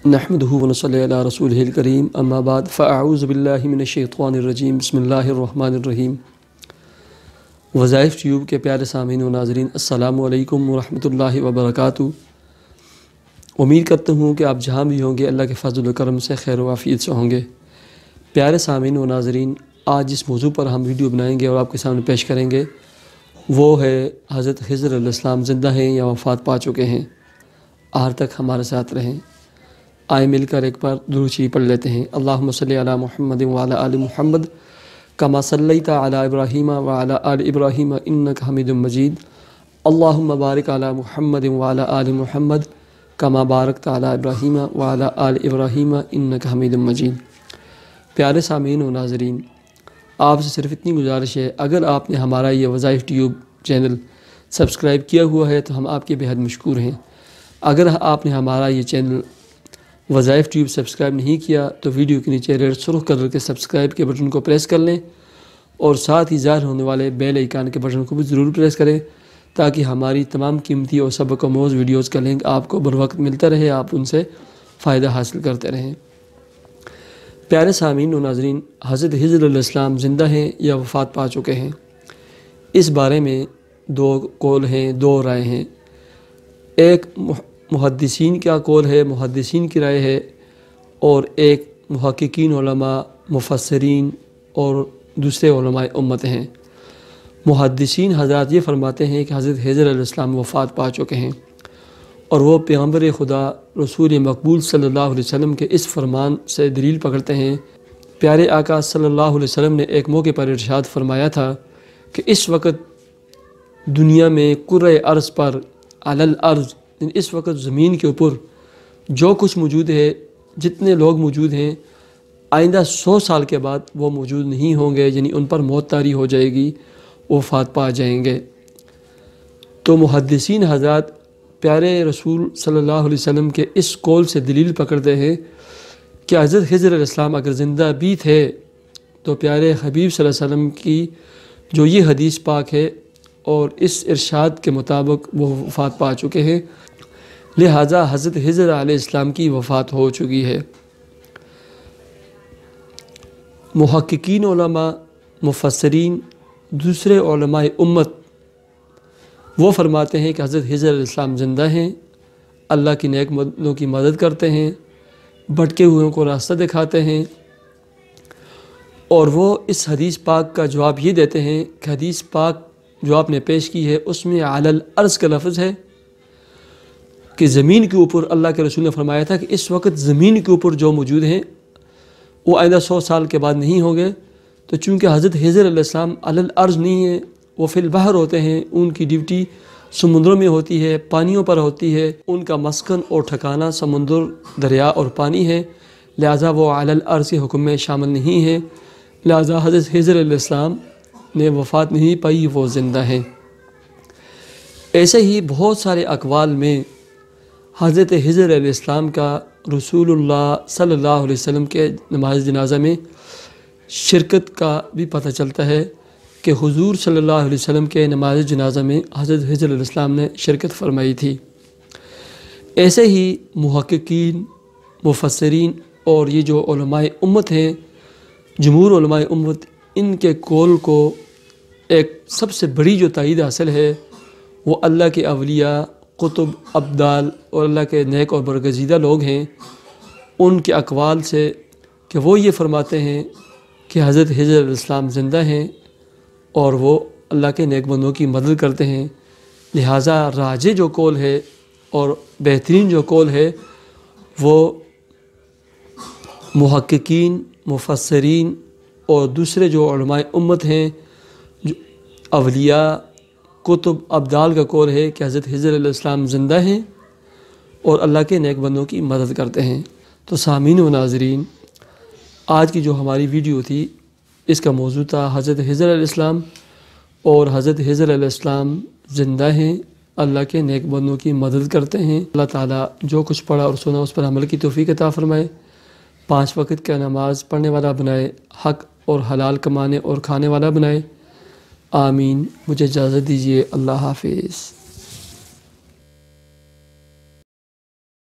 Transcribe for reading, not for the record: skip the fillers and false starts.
نحمدہ و نصلی علی رسولہ الکریم اما بعد فاعوذ باللہ من الشیطان الرجیم بسم اللہ الرحمن الرحیم۔ وظائف ٹیوب کے پیارے سامعین و ناظرین، السلام علیکم ورحمۃ اللہ وبرکاتہ۔ امید کرتا ہوں کہ آپ جہاں بھی ہوں گے اللہ کے فضل و کرم سے خیر و عافیت سے ہوں گے۔ پیارے سامعین و ناظرین، آج جس موضوع پر ہم ویڈیو بنائیں گے اور آپ کے سامنے پیش کریں گے وہ ہے حضرت خضر علیہ السلام زندہ ہیں یا وفات پا چکے ہیں۔ آخر تک ہمارے ساتھ رہیں۔ آئے مل کر ایک بار درود شریف پڑھ لیتے ہیں۔ اللہم صلی علی محمد وعلی آل محمد کما صلیت علی ابراہیم وعلی آل ابراہیم انک حمید مجید۔ اللہم بارک علی محمد وعلی آل محمد کما بارکت علی ابراہیم وعلی آل ابراہیم انک حمید مجید۔ پیارے سامعین و ناظرین، آپ سے صرف اتنی گزارش ہے، اگر آپ نے ہمارا یہ وظائف ٹیوب چینل سبسکرائب کیا ہوا ہے تو ہم آپ کے بے حد مشکور ہیں۔ اگر آپ نے ہمارا یہ چینل وظائف ٹیوب سبسکرائب نہیں کیا تو ویڈیو کے نیچے ریڈ سرخ کلر کے سبسکرائب کے بٹن کو پریس کر لیں اور ساتھ ہی ظاہر ہونے والے بیل آئیکن کے بٹن کو بھی ضرور پریس کریں تاکہ ہماری تمام قیمتی اور سبق آموز ویڈیوز کا لنک آپ کو بروقت ملتا رہے، آپ ان سے فائدہ حاصل کرتے رہیں۔ پیارے سامعین و ناظرین، حضرت خضر علیہ السلام زندہ ہیں یا وفات پا چکے ہیں، اس بارے میں دو قول ہیں، دو رائے ہیں۔ ایک محدثین کا قول ہے، محدثین کی رائے ہے، اور ایک محققین علماء، مفسرین اور دوسرے علماء امت ہیں۔ محدثین حضرات یہ فرماتے ہیں کہ حضرت خضر علیہ السلام وفات پا چکے ہیں، اور وہ پیغمبر خدا رسول مقبول صلی اللہ علیہ وسلم کے اس فرمان سے دلیل پکڑتے ہیں۔ پیارے آقا صلی اللہ علیہ وسلم نے ایک موقع پر ارشاد فرمایا تھا کہ اس وقت دنیا میں کرۂ ارض پر علی الارض، اس وقت زمین کے اوپر جو کچھ موجود ہے، جتنے لوگ موجود ہیں، آئندہ 100 سال کے بعد وہ موجود نہیں ہوں گے، یعنی ان پر موت طاری ہو جائے گی، وفات پا جائیں گے۔ تو محدثین حضرات پیارے رسول صلی اللہ علیہ وسلم کے اس قول سے دلیل پکڑتے ہیں کہ حضرت خضر علیہ السلام اگر زندہ بھی تھے تو پیارے حبیب صلی اللہ علیہ وسلم کی جو یہ حدیث پاک ہے اور اس ارشاد کے مطابق وہ وفات پا چکے ہیں، لہٰذا حضرت خضر علیہ السلام کی وفات ہو چکی ہے۔ محققین علماء، مفسرین، دوسرے علماء امت وہ فرماتے ہیں کہ حضرت خضر علیہ السلام زندہ ہیں، اللہ کی نیک بندوں کی مدد کرتے ہیں، بھٹکے ہوئوں کو راستہ دکھاتے ہیں، اور وہ اس حدیث پاک کا جواب یہ دیتے ہیں کہ حدیث پاک جو آپ نے پیش کی ہے اس میں علی الارض کا لفظ ہے کہ زمین کے اوپر اللہ کے رسول نے فرمایا تھا کہ اس وقت زمین کے اوپر جو موجود ہیں وہ آئندہ 100 سال کے بعد نہیں ہوں گے۔ تو چونکہ حضرت خضر علیہ السلام علی الارض نہیں ہیں، وہ فی البحر ہوتے ہیں، ان کی ڈیوٹی سمندروں میں ہوتی ہے، پانیوں پر ہوتی ہے، ان کا مسکن اور ٹھکانہ سمندر، دریا اور پانی ہے، لہٰذا وہ علی الارض کے حکم میں شامل نہیں ہیں، لہٰذا حضرت خضر علیہ السلام نے وفات نہیں پائی، وہ زندہ ہیں۔ ایسے ہی بہت سارے اقوال میں حضرت خضر علیہ السلام کا رسول اللہ صلی اللہ علیہ وسلم کے نماز جنازہ میں شرکت کا بھی پتہ چلتا ہے کہ حضور صلی اللہ علیہ وسلم کے نماز جنازہ میں حضرت خضر علیہ السلام نے شرکت فرمائی تھی۔ ایسے ہی محققین، مفسرین اور یہ جو علماء امت ہیں، جمہور علماء امت، ان کے قول کو ایک سب سے بڑی جو تائید حاصل ہے وہ اللہ کے اولیاء، قطب، ابدال اور اللہ کے نیک اور برگزیدہ لوگ ہیں، ان کے اقوال سے کہ وہ یہ فرماتے ہیں کہ حضرت خضر علیہ السلام زندہ ہیں اور وہ اللہ کے نیک بندوں کی مدد کرتے ہیں۔ لہٰذا راجح جو قول ہے اور بہترین جو قول ہے وہ محققین، مفسرین اور دوسرے جو علماء امت ہیں، جو اولیاء، قطب، ابدال کا قول ہے کہ حضرت خضر علیہ السلام زندہ ہیں اور اللہ کے نیک بندوں کی مدد کرتے ہیں۔ تو سامعین و ناظرین، آج کی جو ہماری ویڈیو تھی اس کا موضوع تھا حضرت خضر علیہ السلام، اور حضرت خضر علیہ السلام زندہ ہیں، اللہ کے نیک بندوں کی مدد کرتے ہیں۔ اللہ تعالیٰ جو کچھ پڑھا اور سنا اس پر عمل کی توفیق عطا فرمائے، 5 وقت کا نماز پڑھنے والا بنائے، حق اور حلال کمانے اور کھانے والا بنائے، آمین۔ مجھے اجازت دیجیے، اللہ حافظ۔